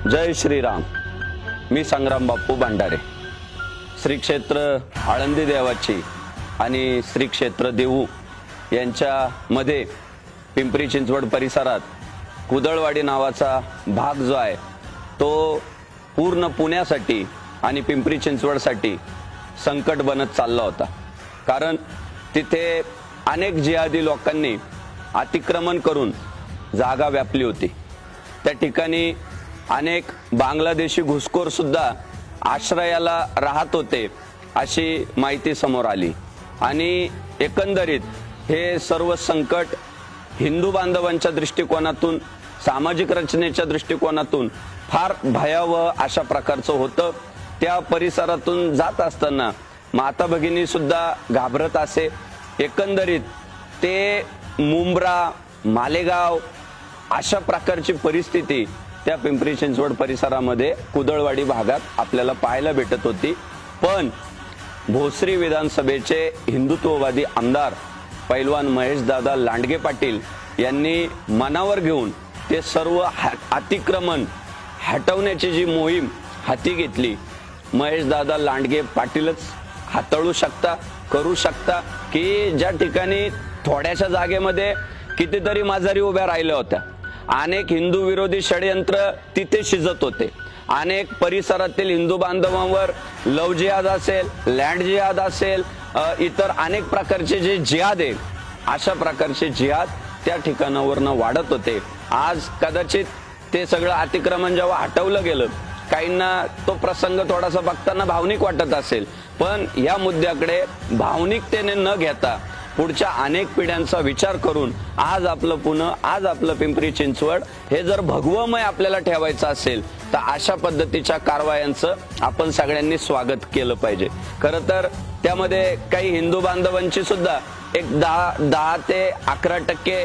जय श्रीराम। मी संग्राम बापू भांडारे। श्री क्षेत्र आळंदी देवाची आणि श्री क्षेत्र देऊ यांच्यामध्ये पिंपरी चिंचवड परिसरात कुदळवाडी नावाचा भाग जो आहे तो पूर्ण पुण्यासाठी आणि पिंपरी चिंचवडसाठी संकट बनत चालला होता। कारण तिथे अनेक जिहादी लोकांनी अतिक्रमण करून जागा व्यापली होती। त्या ठिकाणी अनेक बांगलादेशी घुसखोर सुद्धा आश्रयाला राहत होते अशी माहिती समोर आली आणि एकंदरीत हे सर्व संकट हिंदू बांधवांच्या दृष्टिकोनातून, सामाजिक रचनेच्या दृष्टिकोनातून फार भयावह अशा प्रकारचं होतं। त्या परिसरातून जात असताना माता भगिनी सुद्धा घाबरत असे। एकंदरीत ते मुंब्रा, मालेगाव अशा प्रकारची परिस्थिती त्या पिंपरी चिंचवड परिसरामध्ये कुदळवाडी भागात आपल्याला पाहायला भेटत होती। पण भोसरी विधानसभेचे हिंदुत्ववादी आमदार पैलवान महेशदादा लांडगे पाटील यांनी मनावर घेऊन ते सर्व अतिक्रमण हटवण्याची जी मोहीम हाती घेतली, महेशदादा लांडगे पाटीलच हाताळू शकता, करू शकता की ज्या ठिकाणी थोड्याशा जागेमध्ये कितीतरी माजारी उभ्या राहिल्या होत्या। अनेक हिंदू विरोधी षडयंत्र तिथे शिजत होते। अनेक परिसरातील हिंदू बांधवांवर लव जिहाद असेल, लँड जिहाद असेल, इतर अनेक प्रकारचे जे जिहाद आहे अशा प्रकारचे जिहाद त्या ठिकाणावरनं वाढत होते। आज कदाचित ते सगळं अतिक्रमण जेव्हा हटवलं गेलं, काहींना तो प्रसंग थोडासा बघताना भावनिक वाटत असेल, पण या मुद्द्याकडे भावनिकतेने न घेता पुढच्या अनेक पिढ्यांचा विचार करून आज आपलं पुणे, आज आपलं पिंपरी चिंचवड हे जर भगवमय आपल्याला ठेवायचं असेल तर अशा पद्धतीच्या कारवायांचं आपण सगळ्यांनी स्वागत केलं पाहिजे। खरं तर त्यामध्ये काही हिंदू बांधवांची सुद्धा एक 10 ते 11%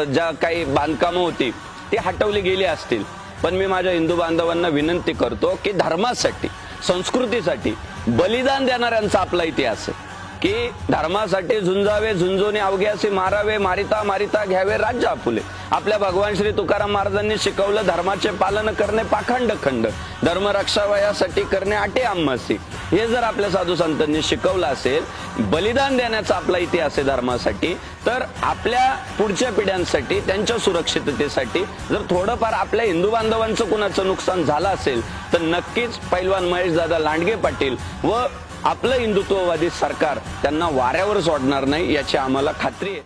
ज्या काही बांधकामं होती ती हटवली गेली असतील। पण मी माझ्या हिंदू बांधवांना विनंती करतो की धर्मासाठी, संस्कृतीसाठी बलिदान देणाऱ्यांचा आपला इतिहास आहे की धर्मासाठी झुंजावे, झुंजोने अवघ्यासी मारावे, मारिता मारिता घ्यावे राज्य आपुले। आपल्या भगवान श्री तुकाराम महाराजांनी शिकवलं, धर्माचे पालन करणे पाखंड खंड, धर्म रक्षावयासाठी करणे आटे आम्हासी। हे जर आपल्या साधू संतांनी शिकवलं असेल, बलिदान देण्याचा आपला इतिहास आहे धर्मासाठी, तर आपल्या पुढच्या पिढ्यांसाठी, त्यांच्या सुरक्षिततेसाठी जर थोडंफार आपल्या हिंदू बांधवांचं कुणाचं नुकसान झालं असेल तर नक्कीच पैलवान महेशदादा लांडगे पाटील व आपलं हिंदुत्ववादी सरकार त्यांना वाऱ्यावर सोडणार नाही याची आम्हाला खात्री आहे।